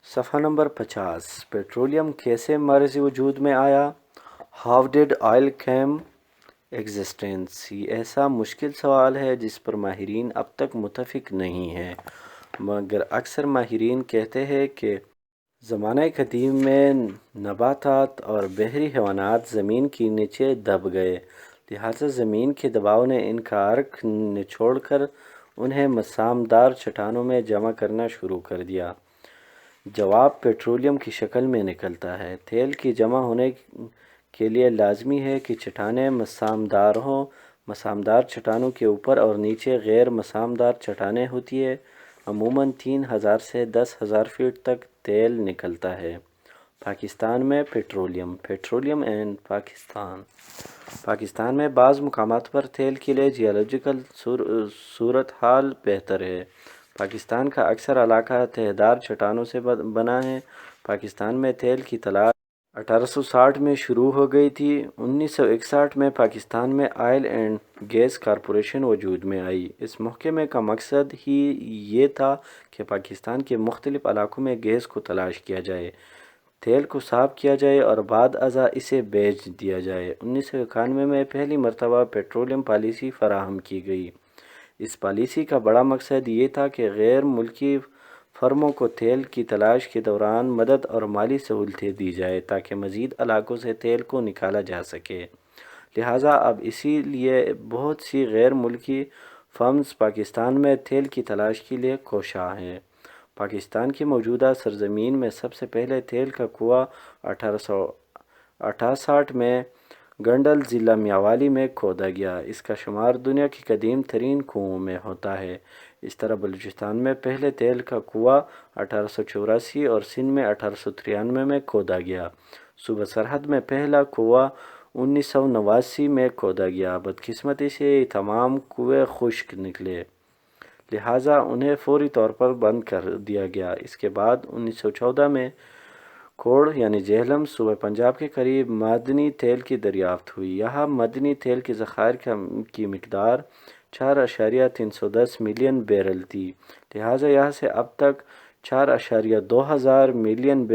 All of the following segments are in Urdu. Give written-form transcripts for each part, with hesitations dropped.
صفحہ نمبر 50 پیٹرولیم کیسے مرز وجود میں آیا؟ How did oil came existence? یہ ایسا مشکل سوال ہے جس پر ماہرین اب تک متفق نہیں ہیں، مگر اکثر ماہرین کہتے ہیں کہ زمانہ قدیم میں نباتات اور بحری حیوانات زمین کے نیچے دب گئے، لہٰذا زمین کے دباؤ نے ان کا عرق نچوڑ کر انہیں مسامدار چٹانوں میں جمع کرنا شروع کر دیا۔ جواب پیٹرولیم کی شکل میں نکلتا ہے۔ تیل کی جمع ہونے کے لیے لازمی ہے کہ چٹانیں مسامدار ہوں۔ مسامدار چٹانوں کے اوپر اور نیچے غیر مسامدار چٹانیں ہوتی ہیں۔ عموماً 3000 سے 10,000 فٹ تک تیل نکلتا ہے۔ پاکستان میں پیٹرولیم اینڈ پاکستان میں بعض مقامات پر تیل کے لیے جیولوجیکل صورتحال بہتر ہے۔ پاکستان کا اکثر علاقہ تہہ دار چٹانوں سے بنا ہے۔ پاکستان میں تیل کی تلاش 1860 میں شروع ہو گئی تھی۔ 1961 میں پاکستان میں آئل اینڈ گیس کارپوریشن وجود میں آئی۔ اس محکمے کا مقصد ہی یہ تھا کہ پاکستان کے مختلف علاقوں میں گیس کو تلاش کیا جائے، تیل کو صاف کیا جائے اور بعد ازاں اسے بیچ دیا جائے۔ 1991 میں پہلی مرتبہ پیٹرولیم پالیسی فراہم کی گئی۔ اس پالیسی کا بڑا مقصد یہ تھا کہ غیر ملکی فرموں کو تیل کی تلاش کے دوران مدد اور مالی سہولتیں دی جائیں تاکہ مزید علاقوں سے تیل کو نکالا جا سکے۔ لہٰذا اب اسی لیے بہت سی غیر ملکی فرمز پاکستان میں تیل کی تلاش کے لیے کوشاں ہیں۔ پاکستان کی موجودہ سرزمین میں سب سے پہلے تیل کا کنواں 1868 میں گنڈل ضلع میانوالی میں کھودا گیا۔ اس کا شمار دنیا کے قدیم ترین کنوؤں میں ہوتا ہے۔ اس طرح بلوچستان میں پہلے تیل کا کنواں 1884 اور سندھ میں 1893 میں کھودا گیا۔ صوبہ سرحد میں پہلا کنواں 1989 میں کھودا گیا۔ بدقسمتی سے یہ تمام کنویں خشک نکلے، لہٰذا انہیں فوری طور پر بند کر دیا گیا۔ اس کے بعد 1914 میں کوڑ یعنی جہلم صوبہ پنجاب کے قریب معدنی تیل کی دریافت ہوئی۔ یہاں معدنی تیل کے ذخائر کی مقدار 4.310 ملین بیرل تھی، لہٰذا یہاں سے اب تک 4.2 ملین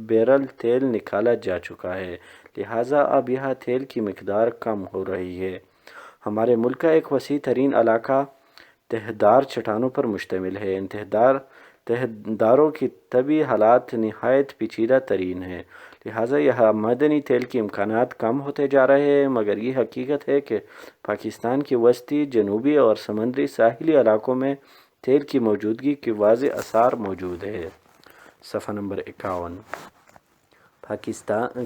بیرل تیل نکالا جا چکا ہے، لہٰذا اب یہاں تیل کی مقدار کم ہو رہی ہے۔ ہمارے ملک کا ایک وسیع ترین علاقہ تہہ دار چٹانوں پر مشتمل ہے۔ ان تہہ داروں کی طبعی حالات نہایت پیچیدہ ترین ہیں، لہٰذا یہاں معدنی تیل کے امکانات کم ہوتے جا رہے ہیں، مگر یہ حقیقت ہے کہ پاکستان کی وسطی، جنوبی اور سمندری ساحلی علاقوں میں تیل کی موجودگی کے واضح آثار موجود ہیں۔ صفحہ نمبر 51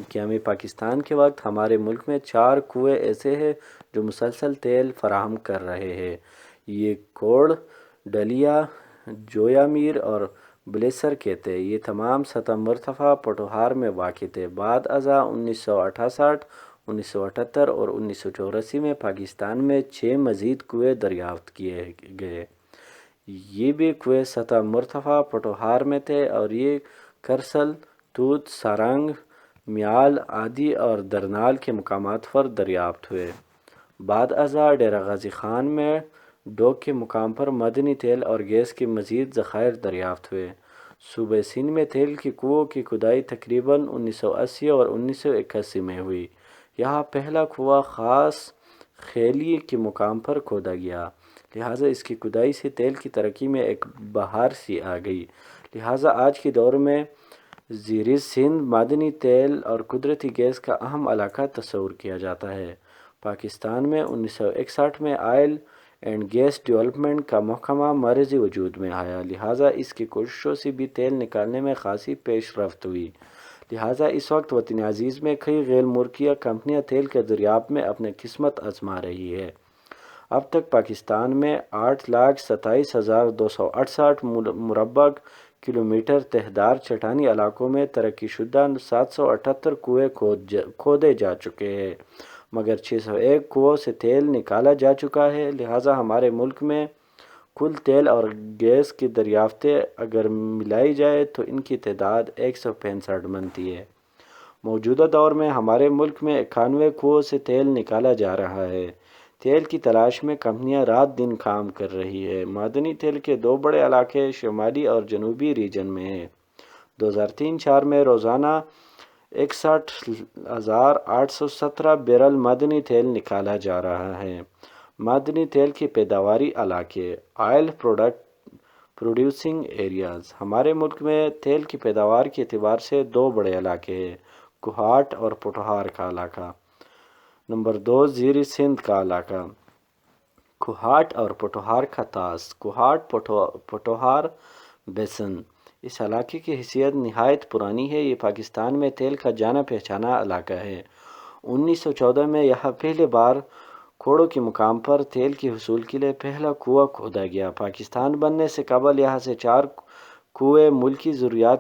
قیام پاکستان کے وقت ہمارے ملک میں 4 کنویں ایسے ہیں جو مسلسل تیل فراہم کر رہے ہیں۔ یہ کوڑ، ڈلیا، جویا میر اور بلیسر کے تھے۔ یہ تمام سطح مرتفع پٹوہار میں واقع تھے۔ بعد ازاں 1968، 1978 اور 1984 میں پاکستان میں 6 مزید کنویں دریافت کیے گئے۔ یہ بھی کنویں سطح مرتفع پٹوہار میں تھے اور یہ کرسل، توت، سارنگ، میال، آدی اور درنال کے مقامات پر دریافت ہوئے۔ بعد ازاں ڈیرہ غازی خان میں ڈوک کے مقام پر معدنی تیل اور گیس کے مزید ذخائر دریافت ہوئے۔ صوبہ سندھ میں تیل کے کنووں کی کھدائی تقریباً 1980 اور 1981 میں ہوئی۔ یہاں پہلا کنواں خاص خیلی کے مقام پر کھودا گیا، لہٰذا اس کی کھدائی سے تیل کی ترقی میں ایک بہار سی آ گئی، لہٰذا آج کے دور میں زیر سندھ معدنی تیل اور قدرتی گیس کا اہم علاقہ تصور کیا جاتا ہے۔ پاکستان میں 1961 میں آئل اینڈ گیس ڈیولپمنٹ کا محکمہ مرز وجود میں آیا، لہٰذا اس کی کوششوں سے بھی تیل نکالنے میں خاصی پیش رفت ہوئی۔ لہٰذا اس وقت وطن عزیز میں کئی غیر ملکی کمپنیاں تیل کے دریافت میں اپنی قسمت آزما رہی ہیں۔ اب تک پاکستان میں 8,27,268 مربع کلومیٹر تہہ دار چٹانی علاقوں میں ترقی شدہ 778 کنویں کھودے جا چکے ہیں، مگر 601 کنووں سے تیل نکالا جا چکا ہے، لہٰذا ہمارے ملک میں کل تیل اور گیس کی دریافتیں اگر ملائی جائے تو ان کی تعداد 165 بنتی ہے۔ موجودہ دور میں ہمارے ملک میں 91 کنووں سے تیل نکالا جا رہا ہے۔ تیل کی تلاش میں کمپنیاں رات دن کام کر رہی ہیں۔ معدنی تیل کے 2 بڑے علاقے شمالی اور جنوبی ریجن میں ہیں۔ 2003-4 میں روزانہ 61,817 بیرل معدنی تیل نکالا جا رہا ہے۔ معدنی تیل کی پیداواری علاقے، آئل پروڈیوسنگ ایریاز۔ ہمارے ملک میں تیل کی پیداوار کے اعتبار سے دو بڑے علاقے ہیں: کوہاٹ اور پوٹھوہار کا علاقہ۔ نمبر 2، زیر سندھ کا علاقہ۔ کوہاٹ اور پوٹھوہار کا طاس، کوہاٹ پوٹھوہار بیسن۔ اس علاقے کی حیثیت نہایت پرانی ہے۔ یہ پاکستان میں تیل کا جانا پہچانا علاقہ ہے۔ 1914 میں یہاں پہلی بار کھوڑوں کے مقام پر تیل کے حصول کے لیے پہلا کنواں کھودا گیا۔ پاکستان بننے سے قبل یہاں سے 4 کنویں ملکی ضروریات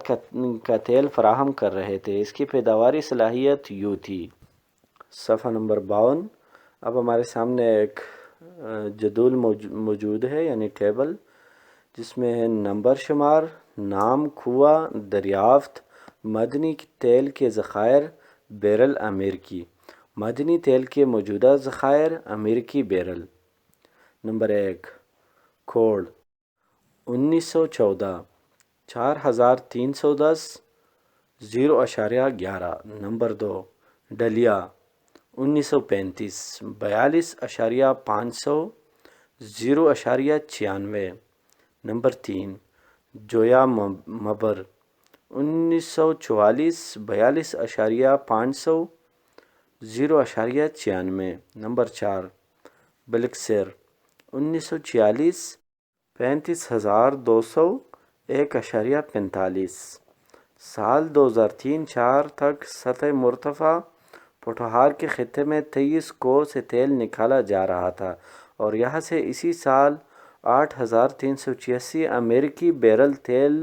کا تیل فراہم کر رہے تھے۔ اس کی پیداواری صلاحیت یوں تھی۔ صفحہ نمبر 52۔ اب ہمارے سامنے ایک جدول موجود ہے، یعنی ٹیبل، جس میں ہے نمبر شمار، نام، کنواں، دریافت، معدنی تیل کے ذخائر، بیرل امریکی۔ معدنی تیل کے موجودہ ذخائر، امریکی بیرل۔ نمبر 1، کھوڑ 1914 4310 0.11۔ نمبر 2، ڈلیا 1935 42.500 0.96۔ نمبر 3، جویا مبر 1944 42.500 0.96۔ نمبر 4، بلکسر 1946 35,200 1.45۔ سال 2003-4 تک سطح مرتفع پوٹھوہار کے خطے میں 23 کوہ سے تیل نکالا جا رہا تھا اور یہاں سے اسی سال 8,386 امریکی بیرل تیل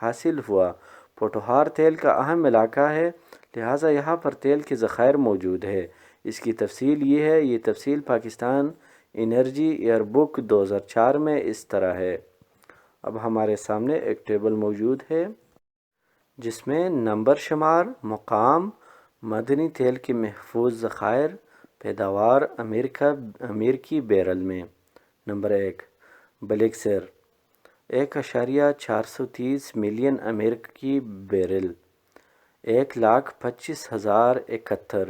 حاصل ہوا۔ پوٹھوہار تیل کا اہم علاقہ ہے، لہٰذا یہاں پر تیل کے ذخائر موجود ہے۔ اس کی تفصیل یہ ہے، یہ تفصیل پاکستان انرجی ایئر بک 2004 میں اس طرح ہے۔ اب ہمارے سامنے ایک ٹیبل موجود ہے جس میں نمبر شمار، مقام، معدنی تیل کے محفوظ ذخائر، پیداوار امریکی بیرل میں۔ نمبر 1، بلیکسر 1.430 ملین امریکی بیرل 1,25,071۔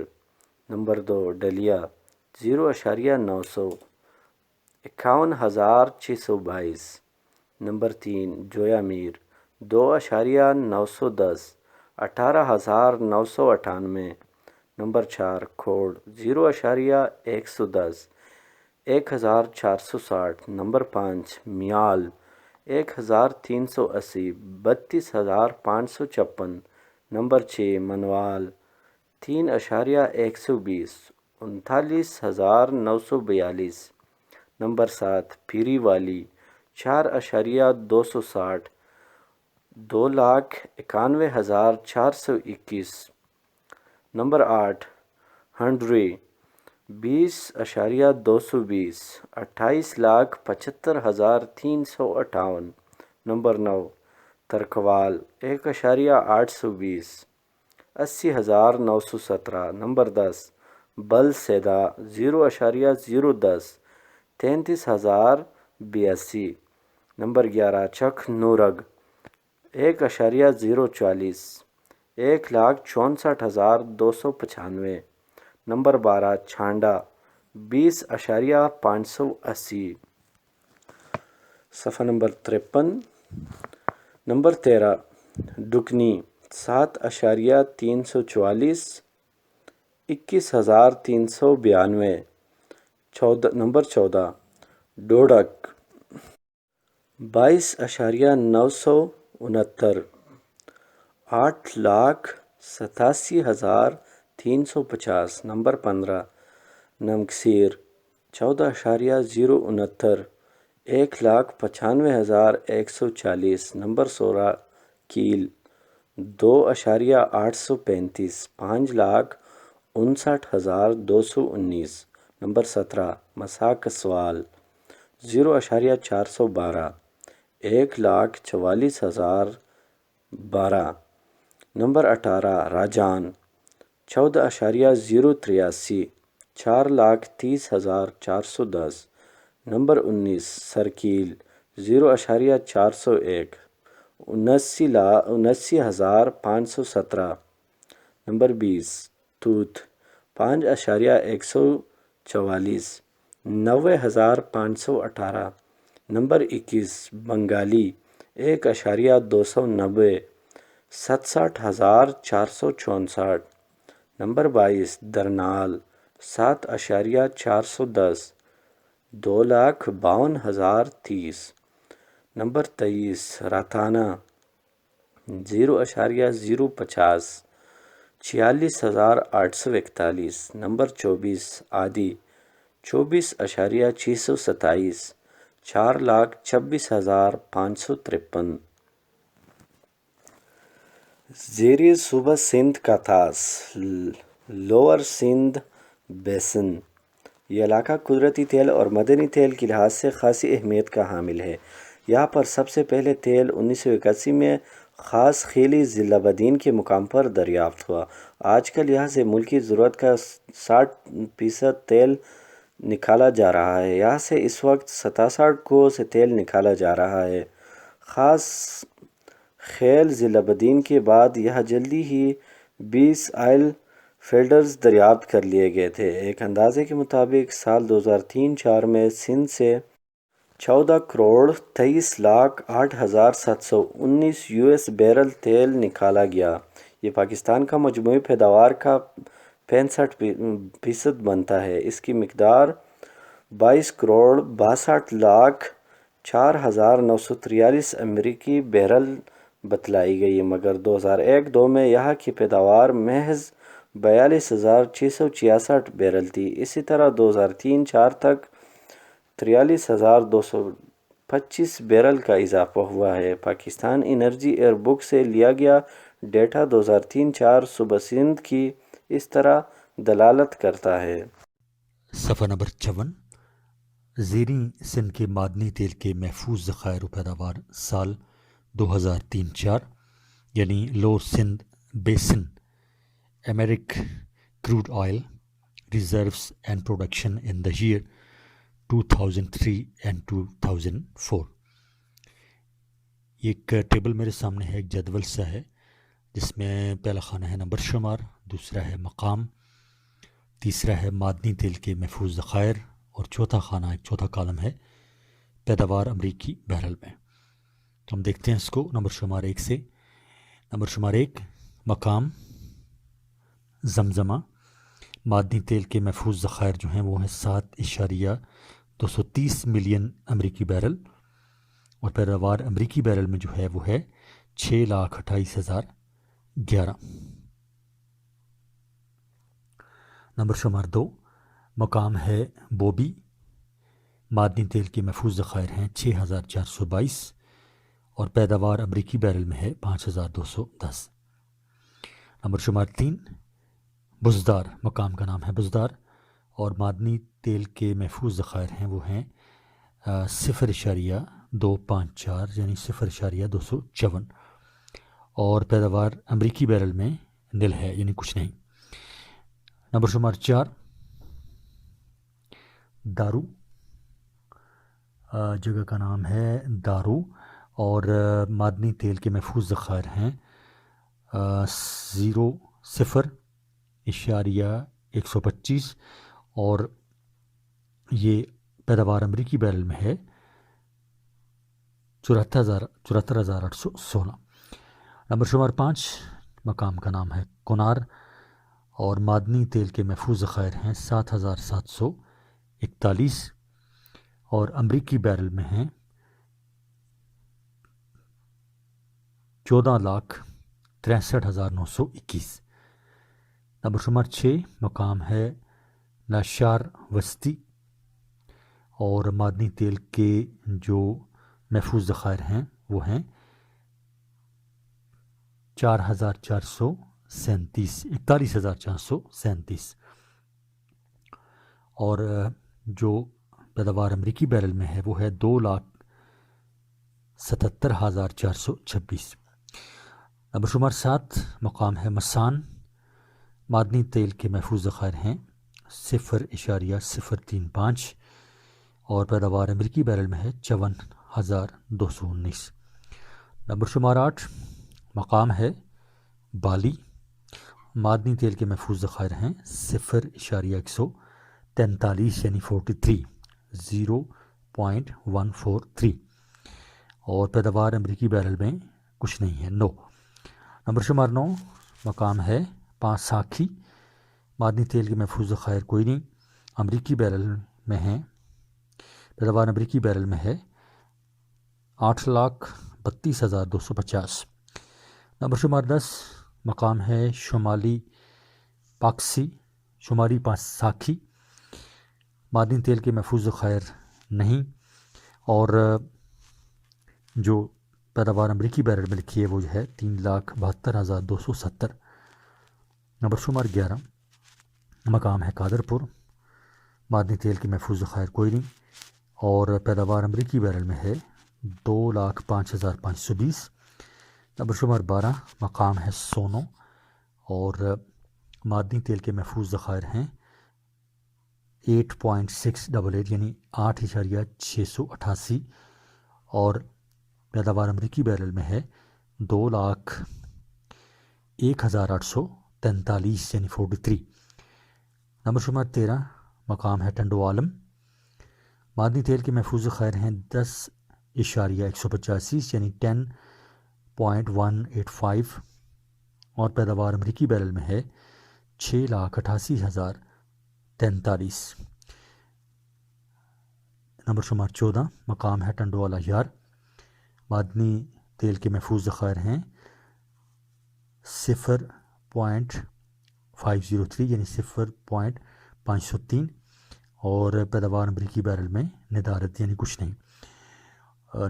نمبر 2، ڈلیا 0.900 51,622۔ نمبر 3، جویا میر 2.910 18,998۔ نمبر 4، کھوڑ 0.110 1,460۔ نمبر 5، میال 1,380 32,556۔ نمبر 6، منوال 3.120 39,942۔ نمبر 7، پیری والی 4.260 2,91,421۔ نمبر 8، ہنڈری 20.220 28,75,358۔ نمبر 9، ترکوال 1.820 80,917۔ نمبر 10، بل سیدہ 0.010 33,082۔ نمبر 11، چک نورگ 1.040 1,64,295۔ نمبر 12، چھانڈا 20.580۔ صفحہ number 53۔ Number 13، ڈکنی 7.344 21,392۔ Number 14، ڈوڈک 22.969 8,87,350۔ Number 15، نمکسیر 14.069 1,95,140۔ Number 16، کیل 2.835 5,59,219۔ نمبر 17، مساک سوال 0.412 1,44,012۔ نمبر 18، راجان 14.083 4,30,410۔ نمبر 19، سرکیل 0.401 79,517۔ نمبر 20 توت 5,144۔ 90,518۔ Number 21 Bengali 1,290۔ 67,464۔ Number 22 درنال 7,410۔ 2,52,030۔ Number 23 راتانہ 0,050۔ 46,841۔ Number 24 آدی 24,627۔ 4,26,553۔ زیر صوبہ سندھ کا طاس لوور سندھ بیسن۔ یہ علاقہ قدرتی تیل اور معدنی تیل کے لحاظ سے خاصی اہمیت کا حامل ہے۔ یہاں پر سب سے پہلے تیل 1981 میں خاص خیلی ضلع بدین کے مقام پر دریافت ہوا۔ آج کل یہاں سے ملکی ضرورت کا 60% تیل نکالا جا رہا ہے۔ یہاں سے اس وقت 67 کوہ سے تیل نکالا جا رہا ہے۔ خاص خیل ضلع بدین کے بعد یہاں جلدی ہی 20 آئل فیلڈز دریافت کر لیے گئے تھے۔ ایک اندازے کے مطابق سال 2003-04 میں سندھ سے 14,23,08,719 US بیرل تیل نکالا گیا۔ یہ پاکستان کا مجموعی پیداوار کا 65% بنتا ہے۔ اس کی مقدار 22,62,04,943 امریکی بیرل بتلائی گئی، مگر 2001-02 میں یہاں کی پیداوار محض 42,666 بیرل تھی۔ اسی طرح 2003-04 تک 43,225 بیرل کا اضافہ ہوا ہے۔ پاکستان انرجی ایئر بک سے لیا گیا ڈیٹا 2003-04 صوبہ سندھ کی اس طرح دلالت کرتا ہے۔ صفحہ نمبر 54 زیریں سندھ کے معدنی تیل کے محفوظ ذخائر و پیداوار سال 2003-04 یعنی lower Sindh besan Americ crude oil reserves and production in the year 2003 and 2004۔ یہ ایک ٹیبل میرے سامنے ہے، ایک جدول سا ہے جس میں پہلا خانہ ہے نمبر شمار، دوسرا ہے مقام، تیسرا ہے معدنی تیل کے محفوظ ذخائر اور چوتھا خانہ ایک چوتھا کالم ہے پیداوار امریکی بیرل میں۔ تو ہم دیکھتے ہیں اس کو نمبر شمار 1 سے۔ نمبر شمار 1 مقام زمزمہ، معدنی تیل کے محفوظ ذخائر جو ہیں وہ ہیں 7.230 ملین امریکی بیرل، اور پیداوار امریکی بیرل میں جو ہے وہ ہے 6,28,011۔ نمبر شمار 2 مقام ہے بوبی، معدنی تیل کے محفوظ ذخائر ہیں 6,422 اور پیداوار امریکی بیرل میں ہے 5,210۔ نمبر شمار 3 بزدار، مقام کا نام ہے بزدار اور معدنی تیل کے محفوظ ذخائر ہیں وہ ہیں 0.254 یعنی 0.254 اور پیداوار امریکی بیرل میں نل ہے یعنی کچھ نہیں۔ نمبر شمار 4 دارو، جگہ کا نام ہے دارو اور معدنی تیل کے محفوظ ذخائر ہیں 0.125 اور یہ پیداوار امریکی بیرل میں ہے 74,816۔ نمبر شمار 5 مقام کا نام ہے کنار اور معدنی تیل کے محفوظ ذخائر ہیں 7,741 اور امریکی بیرل میں ہیں 14,63,921۔ نمبر شمار 6 مقام ہے ناشار وسطی اور معدنی تیل کے جو محفوظ ذخائر ہیں وہ ہیں 41,437 اور جو پیداوار امریکی بیرل میں ہے وہ ہے 2,77,426۔ نمبر شمار 7 مقام ہے مسان، معدنی تیل کے محفوظ ذخائر ہیں 0.035 اور پیداوار امریکی بیرل میں ہے 54,219۔ نمبر شمار 8 مقام ہے بالی، معدنی تیل کے محفوظ ذخائر ہیں 0.143 یعنی 0.143 اور پیداوار امریکی بیرل میں کچھ نہیں ہے 9۔ نمبر شمار 9 مقام ہے 5 ساکھی، معدنی تیل کے محفوظ ذخائر کوئی نہیں، امریکی بیرل میں ہیں، پیداوار امریکی بیرل میں ہے 8,32,250۔ نمبر شمار 10 مقام ہے شمالی ساکھی، معدنی تیل کے محفوظ ذخائر نہیں، اور جو پیداوار امریکی بیرل میں لکھی ہے وہ ہے 3,72,270۔ نمبر شمار 11 مقام ہے قادر پور، معدنی تیل کے محفوظ ذخائر کوئی نہیں، اور پیداوار امریکی بیرل میں ہے 2,05,520۔ نمبر شمار 12 مقام ہے سونو، اور معدنی تیل کے محفوظ ذخائر ہیں 8.688 یعنی 8.688، اور پیداوار امریکی بیرل میں ہے 2,01,843 یعنی 43۔ نمبر شمار 13 مقام ہے ٹنڈو عالم، معدنی تیل کے محفوظ ذخائر ہیں 10.185 یعنی 10.185، اور پیداوار امریکی بیرل میں ہے 6,88,043۔ نمبر شمار 14 مقام ہے ٹنڈو والا یار، معدنی تیل کے محفوظ ذخائر ہیں 0.503 یعنی 0.503، اور پیداوار امریکی بیرل میں ندارت یعنی کچھ نہیں۔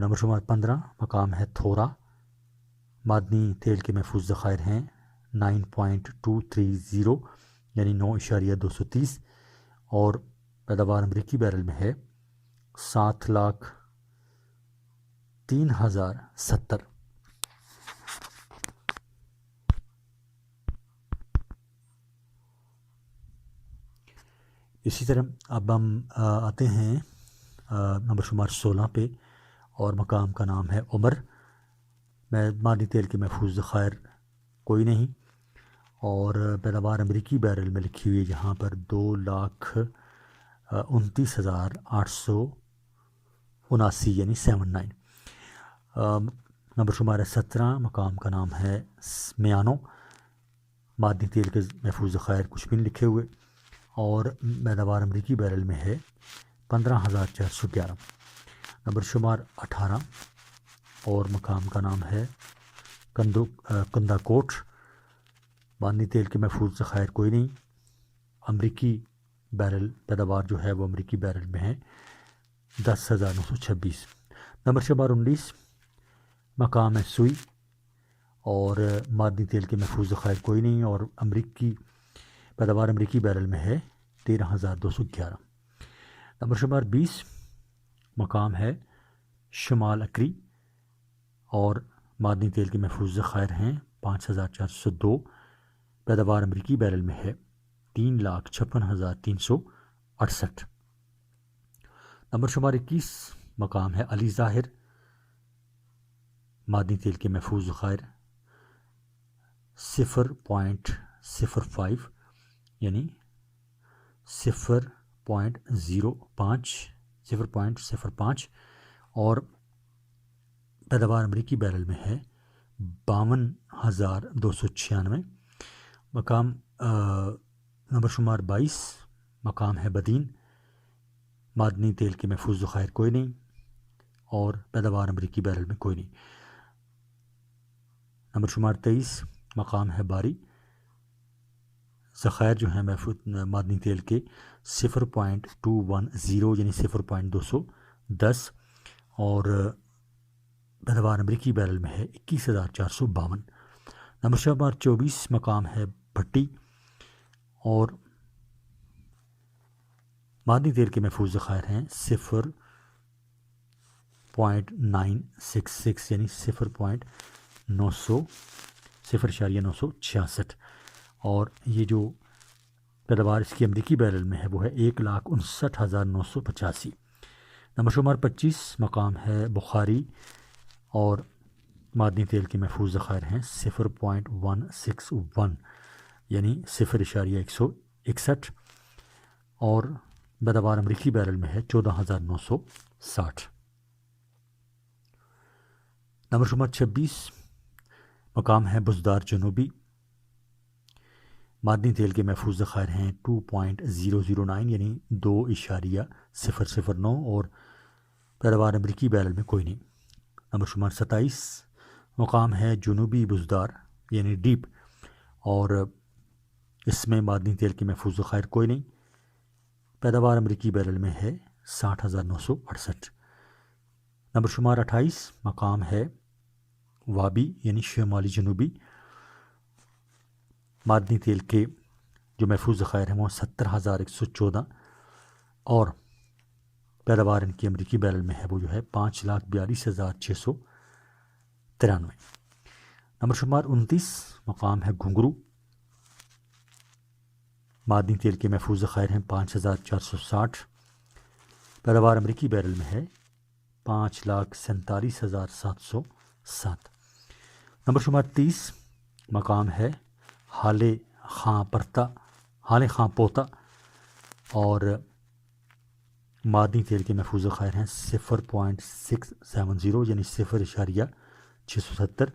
نمبر شمار 15 مقام ہے تھورا، معدنی تیل کے محفوظ ذخائر ہیں 9.230 یعنی 9.230، اور پیداوار امریکی بیرل میں ہے 7,03,070۔ اسی طرح اب ہم آتے ہیں نمبر شمار 16 پہ، اور مقام کا نام ہے عمر، معدنی تیل کے محفوظ ذخائر کوئی نہیں، اور پیداوار امریکی بیرل میں لکھی ہوئی ہے جہاں پر 2,29,879 یعنی 79۔ نمبر شمار 17 مقام کا نام ہے میانو، معدنی تیل کے محفوظ ذخائر کچھ بھی نہیں لکھے ہوئے، اور پیداوار امریکی بیرل میں ہے 15,411۔ نمبر شمار 18 اور مقام کا نام ہے کندہ کوٹ، معدنی تیل کے محفوظ ذخائر کوئی نہیں، امریکی بیرل پیداوار جو ہے وہ امریکی بیرل میں ہے 10,926۔ نمبر شمار 19 مقام ہے سوئی، اور معدنی تیل کے محفوظ ذخائر کوئی نہیں، اور پیداوار امریکی بیرل میں ہے 13,211۔ نمبر شمار 20 مقام ہے شمال اکری، اور معدنی تیل کے محفوظ ذخائر ہیں 5,402، پیداوار امریکی بیرل میں ہے 3,56,368۔ نمبر شمار 21 مقام ہے علی ظاہر، معدنی تیل کے محفوظ ذخائر 0.05 یعنی 0.05، اور پیداوار امریکی بیرل میں ہے 52,296۔ مقام نمبر شمار 22 مقام ہے بدین، معدنی تیل کے محفوظ ذخائر کوئی نہیں، اور پیداوار امریکی بیرل میں کوئی نہیں۔ نمبر شمار 23 مقام ہے باری، ذخائر جو ہیں محفوظ معدنی تیل کے 0.210 یعنی 0.210، اور پیداوار امریکی بیرل میں ہے 21,452۔ نمبر شمار 24 مقام ہے بھٹی، اور معدنی تیل کے محفوظ ذخائر ہیں 0.966 یعنی 0.966، اور یہ جو پیداوار اس کی امریکی بیرل میں ہے وہ ہے 1,59,985۔ نمبر شمار 25 مقام ہے بخاری، اور معدنی تیل کے محفوظ ذخائر ہیں 0.161 یعنی 0.161 اور پیداوار امریکی بیرل میں ہے 14,960۔ نمبر شمار 26 مقام ہے بزدار جنوبی، معدنی تیل کے محفوظ ذخائر ہیں 2.009 یعنی 2.009 اور پیداوار امریکی بیرل میں کوئی نہیں۔ نمبر شمار 27 مقام ہے جنوبی بزدار یعنی ڈیپ اور اس میں معدنی تیل کے محفوظ ذخائر کوئی نہیں، پیداوار امریکی بیرل میں ہے 60,968۔ نمبر شمار 28 مقام ہے وابی یعنی شمالی جنوبی، معدنی تیل کے جو محفوظ ذخائر ہیں وہ 70,114 اور پیداوار ان کی امریکی بیرل میں ہے وہ جو ہے 5,42,693۔ نمبر شمار 29 مقام ہے گھنگرو، معدنی تیل کے محفوظ ذخائر ہیں 5,460، پیداوار امریکی بیرل میں ہے 5,47,707۔ نمبر شمار 30 مقام ہے حالے خاں پوتا اور معدنی تیل کے محفوظ ذخائر ہیں 0.670 یعنی 0.670،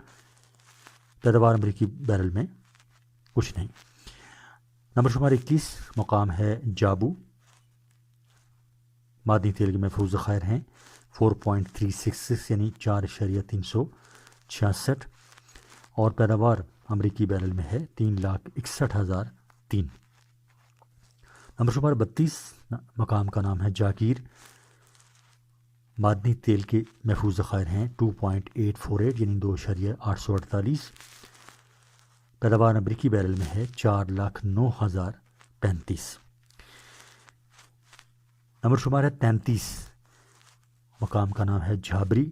پیداوار امریکی بیرل میں کچھ نہیں۔ نمبر شمار 21 مقام ہے جابو، معدنی تیل کے محفوظ ذخائر ہیں 4.366 یعنی 4.366 اور پیداوار امریکی بیرل میں ہے 3,61,003۔ نمبر شمار 32 مقام کا نام ہے جاگیر، معدنی تیل کے محفوظ ذخائر ہیں 2.848 یعنی 2.848، پیداوار امریکی بیرل میں ہے 4,09,035۔ نمبر شمار ہے 33 مقام کا نام ہے جھابری،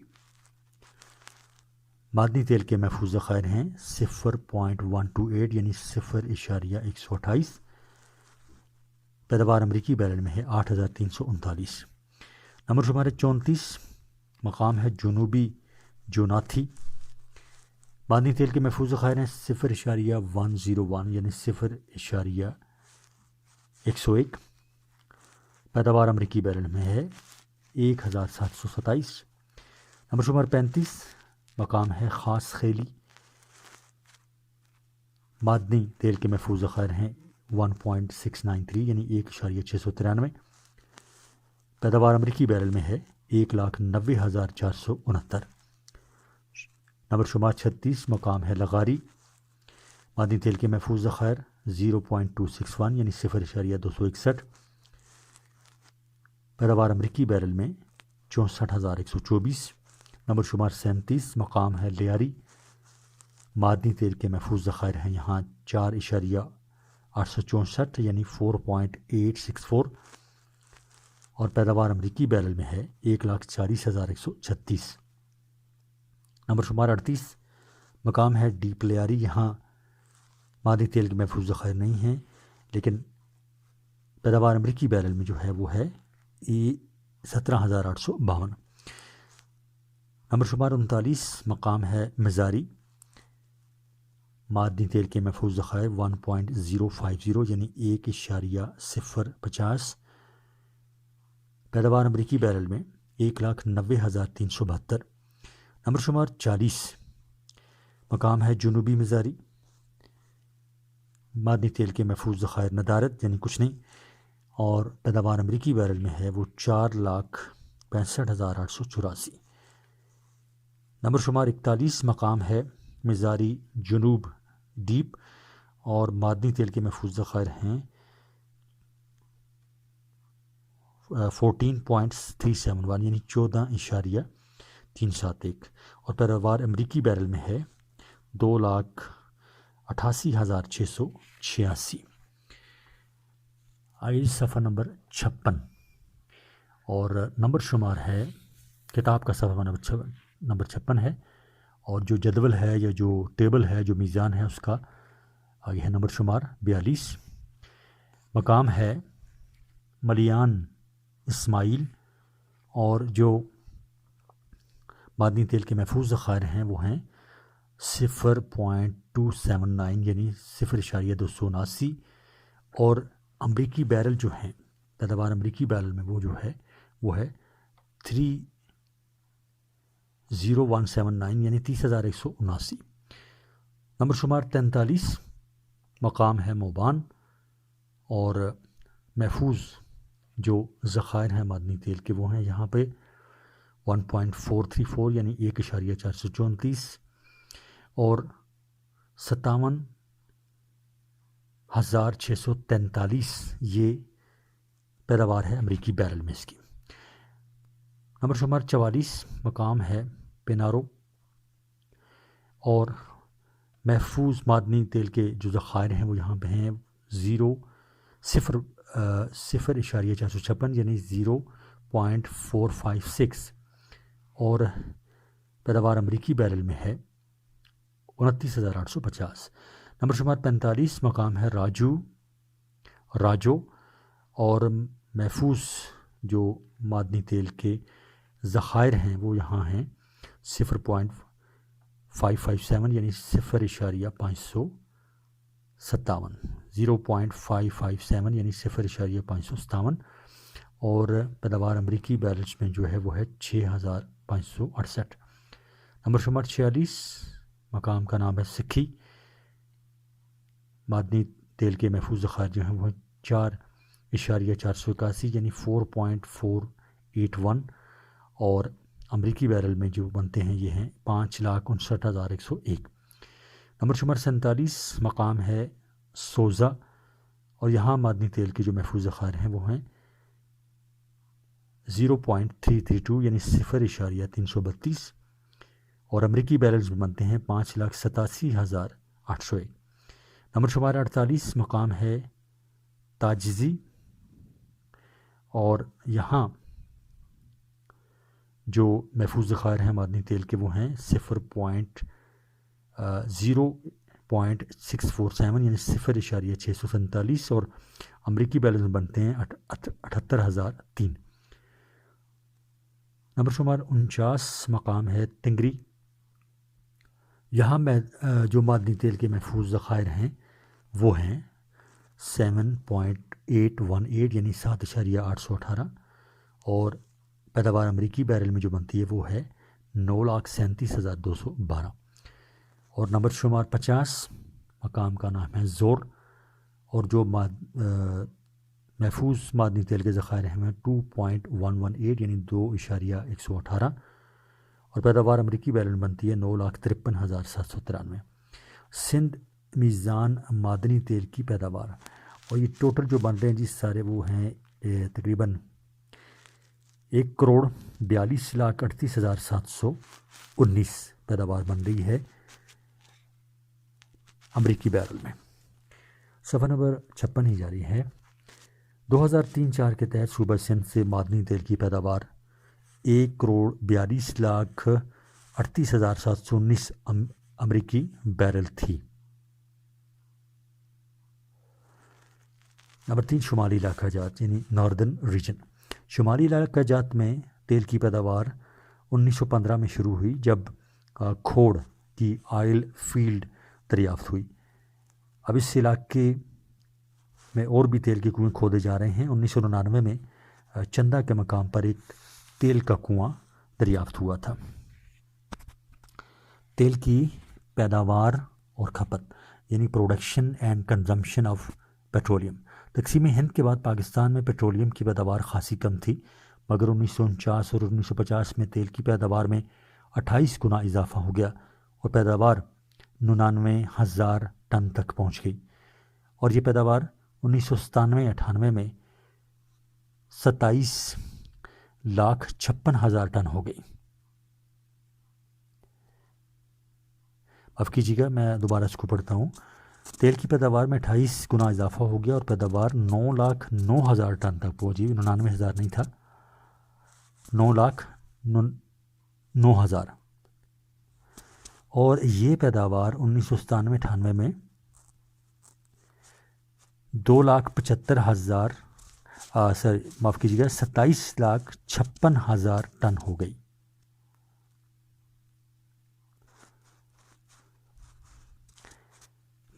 معدنی تیل کے محفوظ ذخائر ہیں 0.128 یعنی 0.128، پیداوار امریکی بیرل میں ہے 8,339۔ نمبر شمار 34 مقام ہے جنوبی جوناتھی، معدنی تیل کے محفوظ ذخائر ہیں 0.101 یعنی 0.101، پیداوار امریکی بیرل میں ہے 1,727۔ نمبر شمار 35 مقام ہے خاص خیلی، معدنی تیل کے محفوظ ذخائر ہیں 1.693 یعنی 1.693، پیداوار امریکی بیرل میں ہے 1,90,469۔ نمبر شمار 36 مقام ہے لغاری، معدنی تیل کے محفوظ ذخائر 0.261 یعنی 0.261، پیداوار امریکی بیرل میں 64,124۔ نمبر شمار 37 مقام ہے لیاری، معدنی تیل کے محفوظ ذخائر ہیں یہاں 4.864 یعنی 4.864 اور پیداوار امریکی بیرل میں ہے 1,40,136۔ نمبر شمار 38 مقام ہے ڈیپ لیاری، یہاں معدنی تیل کے محفوظ ذخائر نہیں ہیں لیکن پیداوار امریکی بیرل میں جو ہے وہ ہے 17,852۔ نمبر شمار 39 مقام ہے مزاری، معدنی تیل کے محفوظ ذخائر 1.050 یعنی 1.050، پیداوار امریکی بیرل میں 1,90,372۔ نمبر شمار 40 مقام ہے جنوبی مزاری، معدنی تیل کے محفوظ ذخائر ندارت یعنی کچھ نہیں اور پیداوار امریکی بیرل میں ہے وہ 4,65,884۔ نمبر شمار 41 مقام ہے مزاری جنوب ڈیپ اور معدنی تیل کے محفوظ ذخائر ہیں 14.371 یعنی 14.371 اور پیداوار امریکی بیرل میں ہے 2,88,686۔ آئیے صفحہ نمبر 56 اور نمبر شمار ہے کتاب کا صفحہ نمبر 56 ہے اور جو جدول ہے یا جو ٹیبل ہے جو میزان ہے اس کا آگے ہے نمبر شمار 42۔ مقام ہے ملیان اسماعیل اور جو معدنی تیل کے محفوظ ذخائر ہیں وہ ہیں 0.279 یعنی 0.279، اور امریکی بیرل جو ہیں، پیداوار امریکی بیرل میں وہ جو ہے وہ ہے 30179 یعنی 30,179۔ نمبر شمار 43 مقام ہے موبان، اور محفوظ جو ذخائر ہیں معدنی تیل کے وہ ہیں یہاں پہ 1.434 یعنی 1.434، اور 57,643 یہ پیداوار ہے امریکی بیرل میں اس کی۔ نمبر شمار 44 مقام ہے پینارو، اور محفوظ معدنی تیل کے جو ذخائر ہیں وہ یہاں پہ ہیں 0.456 یعنی 0.456، اور پیداوار امریکی بیرل میں ہے 29,850۔ نمبر شمار 45 مقام ہے راجو، اور محفوظ جو معدنی تیل کے ذخائر ہیں وہ یہاں ہیں 0.557 یعنی 0.557 یعنی 0.557، اور پیداوار امریکی بیرلز میں جو ہے وہ ہے 6,568۔ نمبر شمار 46 مقام کا نام ہے سکھی، معدنی تیل کے محفوظ ذخائر جو ہیں وہ 4.481 یعنی 4.481، اور امریکی بیرل میں جو بنتے ہیں یہ ہیں 5,59,101۔ نمبر شمار 47 مقام ہے سوزا، اور یہاں معدنی تیل کے جو محفوظ ذخائر ہیں وہ ہیں 0.332 یعنی 0.332، اور امریکی بیرلز میں بنتے ہیں 5,87,801۔ نمبر شمار 48 مقام ہے تاجزی، اور یہاں جو محفوظ ذخائر ہیں معدنی تیل کے وہ ہیں 0.647 یعنی 0.647، اور امریکی بیرلز میں بنتے ہیں 78,003۔ نمبر شمار 49 مقام ہے تنگری، یہاں جو معدنی تیل کے محفوظ ذخائر ہیں وہ ہیں 7.818 یعنی 7,818، اور پیداوار امریکی بیرل میں جو بنتی ہے وہ ہے 9,37,212۔ اور نمبر شمار 50 مقام کا نام ہے زور، اور جو محفوظ معدنی تیل کے ذخائر ہیں 2.118 یعنی 2.118، اور پیداوار امریکی بیرل میں بنتی ہے 9,53,793۔ سندھ میزان معدنی تیل کی پیداوار، اور یہ ٹوٹل جو بن رہے ہیں جی سارے وہ ہیں تقریباً 1,42,38,719 پیداوار بن رہی ہے امریکی بیرل میں۔ صفحہ نمبر 56 ہی جاری ہے۔ 2003-04 کے تحت صوبہ سندھ سے معدنی تیل کی پیداوار 1,42,38,719 امریکی بیرل تھی۔ نمبر 3 شمالی علاقہ جات یعنی ناردرن ریجن۔ شمالی علاقہ جات میں تیل کی پیداوار 1915 میں شروع ہوئی جب کھوڑ کی آئل فیلڈ دریافت ہوئی۔ اب اس علاقے میں اور بھی تیل کے کنویں کھودے جا رہے ہیں۔ 1999 میں چندہ کے مقام پر ایک تیل کا کنواں دریافت ہوا تھا۔ تیل کی پیداوار اور کھپت یعنی production and consumption of petroleum. تقسیم ہند کے بعد پاکستان میں پیٹرولیم کی پیداوار خاصی کم تھی، مگر 1949 اور 1950 میں تیل کی پیداوار میں 28 گنا اضافہ ہو گیا اور پیداوار 99,000 ٹن تک پہنچ گئی، اور یہ پیداوار 1997-98 میں 27,56,000 ٹن ہو گئی۔ معاف کیجیے گا، میں دوبارہ اس کو پڑھتا ہوں۔ تیل کی پیداوار میں 28 گنا اضافہ ہو گیا اور پیداوار 9,09,000 ٹن تک پہنچی۔ 99,000 نہیں تھا، 9,09,000، اور یہ پیداوار 1997-98 میں 2,75,000 معاف کیجیے گا 27,56,000 ٹن ہو گئی۔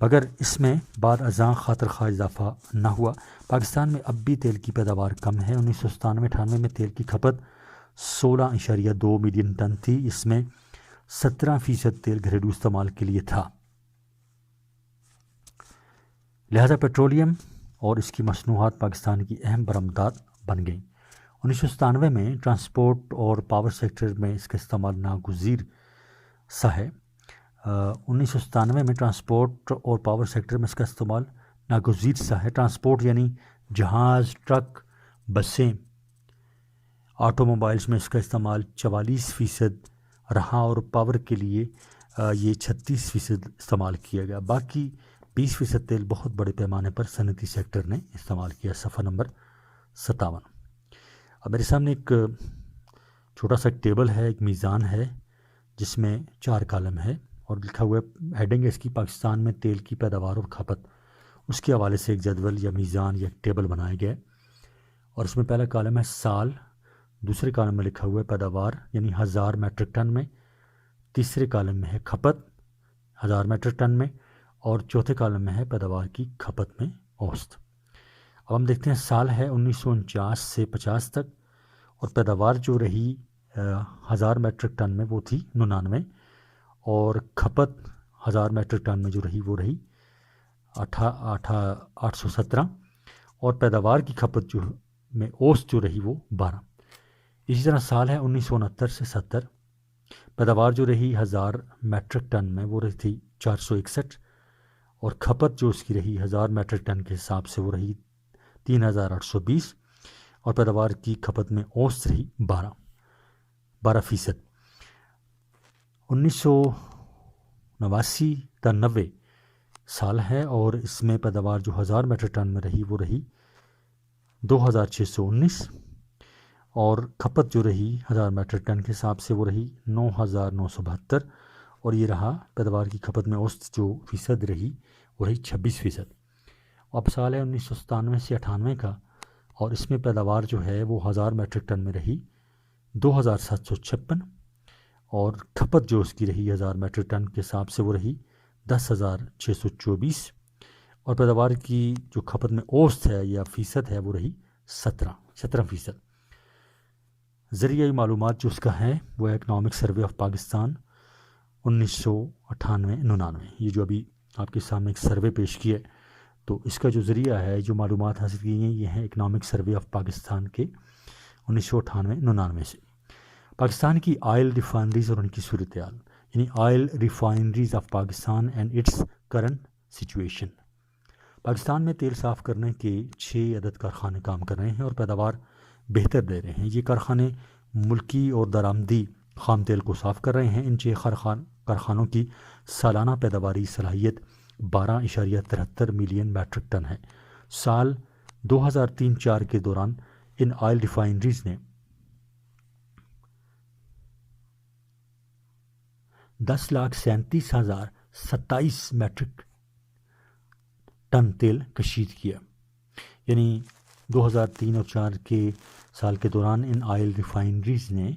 مگر اس میں بعد ازاں خاطر خواہ اضافہ نہ ہوا۔ پاکستان میں اب بھی تیل کی پیداوار کم ہے۔ 1997-98 میں تیل کی کھپت 16.2 ملین ٹن تھی، اس میں 17% تیل گھریلو استعمال کے لیے تھا۔ لہذا پیٹرولیم اور اس کی مصنوعات پاکستان کی اہم برآمدات بن گئیں۔ 1997 میں ٹرانسپورٹ اور پاور سیکٹر میں اس کا استعمال ناگزیر سا ہے۔ 1997 میں ٹرانسپورٹ اور پاور سیکٹر میں اس کا استعمال ناگزیر سا ہے۔ ٹرانسپورٹ یعنی جہاز، ٹرک، بسیں، آٹو موبائلز میں اس کا استعمال 44% رہا اور پاور کے لیے یہ 36% استعمال کیا گیا۔ باقی 20% تیل بہت بڑے پیمانے پر صنعتی سیکٹر نے استعمال کیا۔ صفحہ نمبر 57۔ اب میرے سامنے ایک چھوٹا سا ٹیبل ہے، ایک میزان ہے جس میں 4 کالم ہے اور لکھا ہوا ہے، ہیڈنگ ہے اس کی پاکستان میں تیل کی پیداوار اور کھپت۔ اس کے حوالے سے ایک جدول یا میزان یا ایک ٹیبل بنایا گیا ہے اور اس میں پہلا کالم ہے سال، دوسرے کالم میں لکھا ہوا ہے پیداوار یعنی 1000 میٹرک ٹن میں، تیسرے کالم میں ہے کھپت 1000 میٹرک ٹن میں، اور چوتھے کالم میں ہے پیداوار کی کھپت میں اوسط۔ اب ہم دیکھتے ہیں سال ہے 1949 سے 50 تک، اور پیداوار جو رہی 1000 میٹرک ٹن میں وہ تھی 99، اور کھپت 1000 میٹرک ٹن میں جو رہی وہ رہی 817، اور پیداوار کی کھپت جو میں اوسط جو رہی وہ 12۔ اسی طرح سال ہے 1969 سے 70، پیداوار جو رہی 1000 میٹرک ٹن میں وہ رہی تھی 461، اور کھپت جو اس کی رہی 1000 میٹرک ٹن کے حساب سے وہ رہی 3820، اور پیداوار کی کھپت میں اوسط رہی 12%۔ 1989 تا 90 سال ہے اور اس میں پیداوار جو 1000 میٹرک ٹن میں رہی وہ رہی 2619، اور کھپت جو رہی 1000 میٹرک ٹن کے حساب سے وہ رہی 9972، اور یہ رہا پیداوار کی کھپت میں اوسط جو فیصد رہی وہ رہی 26%۔ اب سال ہے 1997 سے 98 کا، اور اس میں پیداوار جو ہے وہ 1000 میٹرک ٹن میں رہی 2756، اور کھپت جو اس کی رہی 1000 میٹرک ٹن کے حساب سے وہ رہی 10624، اور پیداوار کی جو کھپت میں اوسط ہے یا فیصد ہے وہ رہی 17%۔ ذریعہ معلومات جو اس کا ہے وہ ہے اکنامک سروے آف پاکستان 1998-99۔ یہ جو ابھی آپ کے سامنے ایک سروے پیش کیا ہے، تو اس کا جو ذریعہ ہے جو معلومات حاصل کی ہیں یہ ہیں اکنامک سروے آف پاکستان کے 1998-99 سے۔ پاکستان کی آئل ریفائنریز اور ان کی صورتحال، یعنی oil refineries of Pakistan and its current situation. Pakistan میں تیل صاف کرنے کے 6 عدد کارخانے کام کر رہے ہیں اور پیداوار بہتر دے رہے ہیں۔ یہ کارخانے ملکی اور درآمدی خام تیل کو صاف کر رہے ہیں۔ ان 6 کارخانوں کی سالانہ پیداواری صلاحیت 12.73 ملین میٹرک ٹن ہے۔ سال 2003-04 کے دوران ان آئل ریفائنریز نے 10,37,027 میٹرک ٹن تیل کشید کیا، یعنی 2003 اور 4 کے سال کے دوران ان آئل ریفائنریز نے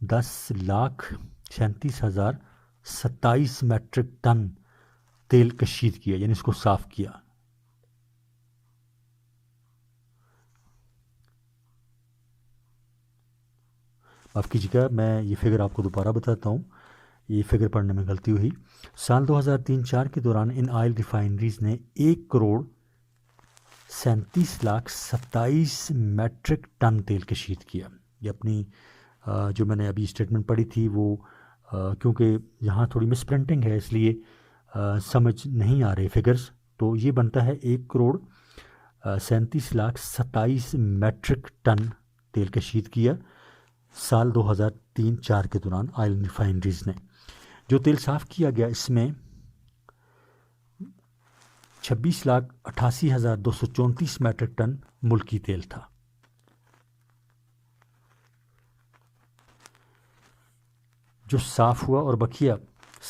10,37,027 میٹرک ٹن تیل کشید کیا، یعنی اس کو صاف کیا۔ معاف کیجیے گا، میں یہ فگر آپ کو دوبارہ بتاتا ہوں، یہ فگر پڑھنے میں غلطی ہوئی۔ سال 2003-04 کے دوران ان آئل ریفائنریز نے 1,37,27,000 میٹرک ٹن تیل کشید کیا۔ یہ اپنی جو میں نے ابھی اسٹیٹمنٹ پڑھی تھی وہ کیونکہ یہاں تھوڑی مس پرنٹنگ ہے اس لیے سمجھ نہیں آ رہے فگرز، تو یہ بنتا ہے 1,37,27,000 میٹرک ٹن تیل کشید کیا سال 2003-04 کے دوران آئل ریفائنریز نے۔ جو تیل صاف کیا گیا اس میں 26,88,234 میٹرک ٹن ملکی تیل تھا۔ جو صاف ہوا اور بقیہ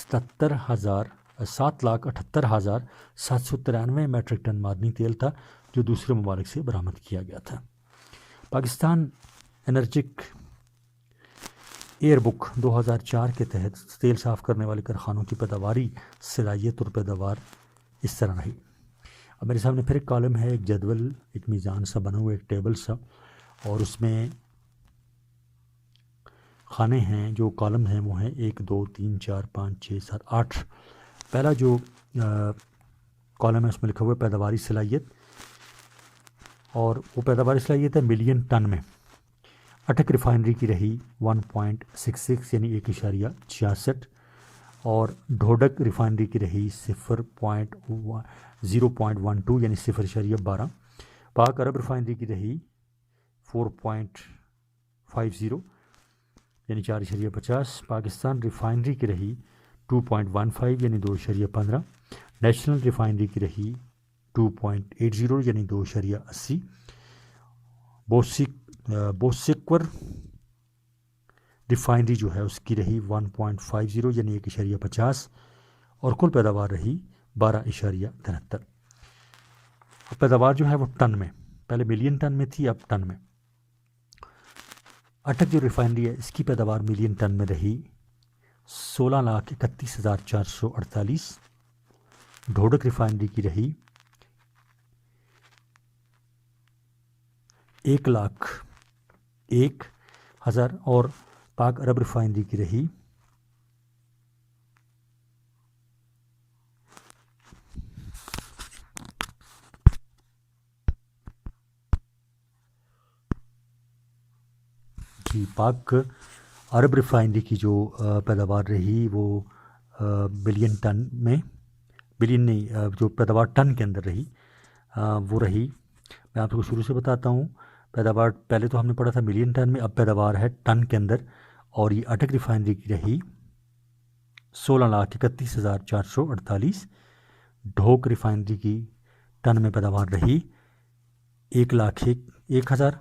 7,78,793 میٹرک ٹن معدنی تیل تھا جو دوسرے ممالک سے برآمد کیا گیا تھا۔ پاکستان انرجک ایئر بک 2004 کے تحت تیل صاف کرنے والے کارخانوں کی پیداواری صلاحیت اور پیداوار اس طرح رہی. اب میرے سامنے پھر ایک کالم ہے، ایک جدول، ایک میزان سا بنا ہوا، ایک ٹیبل سا، اور اس میں خانے ہیں. جو کالم ہیں وہ ہیں 1 2 3 4 5 6 7 8. پہلا جو کالم ہے اس میں لکھا ہوا ہے پیداواری صلاحیت، اور وہ پیداواری صلاحیت ہے ملین ٹن میں. اٹک ریفائنری کی رہی 1.66 یعنی 1.66، اور ڈھوڈک ریفائنری کی رہی 0.12 یعنی 0.12. پاک عرب ریفائنری کی رہی 4.50 یعنی 4.50. پاکستان ریفائنری کی رہی 2.15 یعنی 2.15. نیشنل ریفائنری کی رہی 2.80 یعنی 2.80. بوسکور ریفائنری جو ہے اس کی رہی 1.50 یعنی 1.50، اور کل پیداوار رہی 12.73. پیداوار جو ہے وہ ٹن میں، پہلے ملین ٹن میں تھی، اب ٹن میں. اٹک جو ریفائنری ہے اس کی پیداوار ملین ٹن میں رہی 16,31,448. ڈھوڈک ریفائنری کی رہی 1,01,000، اور پاک عرب ریفائنری کی رہی 1,00,000. پاک عرب ریفائنری کی جو پیداوار رہی وہ بلین ٹن میں، بلین نہیں، جو پیداوار ٹن کے اندر رہی وہ رہی. میں آپ کو شروع سے بتاتا ہوں. پیداوار پہلے تو ہم نے پڑھا تھا ملین ٹن میں، اب پیداوار ہے ٹن کے اندر، اور یہ اٹک ریفائنری کی رہی 16,31,448. ڈھوک ریفائنری کی ٹن میں پیداوار رہی 1,01,000.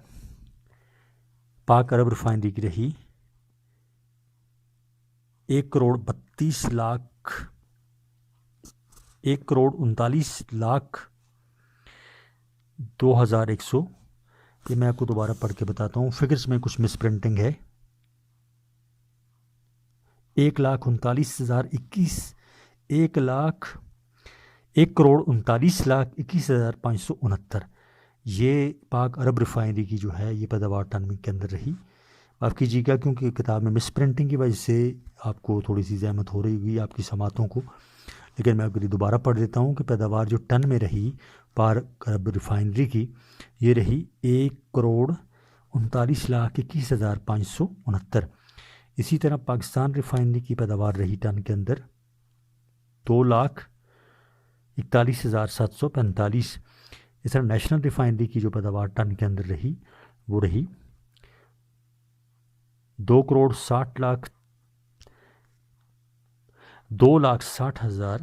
پاک عرب ریفائنری کی رہی 1,39,02,100. یہ میں آپ کو دوبارہ پڑھ کے بتاتا ہوں، فگرز میں کچھ مس پرنٹنگ ہے. 1,39,021، 1,39,21,569. یہ پاک عرب ریفائنری کی جو ہے یہ پیداوار ٹن میں کے اندر رہی. معاف کیجیے گا کیونکہ کتاب میں مس پرنٹنگ کی وجہ سے آپ کو تھوڑی سی زحمت ہو رہی ہوگی آپ کی سماعتوں کو، لیکن میں آپ کے لیے دوبارہ پڑھ دیتا ہوں کہ پیداوار جو ٹن میں رہی پاک عرب ریفائنری کی یہ رہی 1,39,21,569. اسی طرح پاکستان ریفائنری کی پیداوار رہی ٹن کے اندر 2,41,745. اس طرح نیشنل ریفائنری کی جو پیداوار ٹن کے اندر رہی وہ رہی 2,60,000.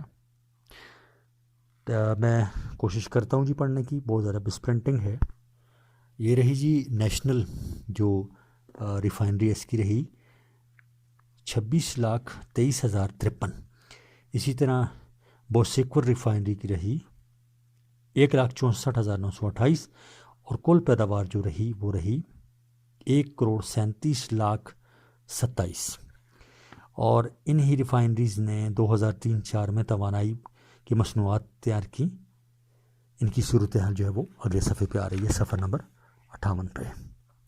میں کوشش کرتا ہوں جی پڑھنے کی، بہت زیادہ مس پرنٹنگ ہے. یہ رہی جی نیشنل جو ریفائنری ہے اس کی رہی 26,23,053. اسی طرح بوسکور ریفائنری کی رہی 1,64,928، اور کل پیداوار جو رہی وہ رہی 1,37,27,000. اور انہی ریفائنریز نے 2003-04 میں توانائی کی مصنوعات تیار کی. ان کی صورتحال جو ہے وہ اگلے صفحے پہ آ رہی ہے، صفحہ نمبر 58 پہ.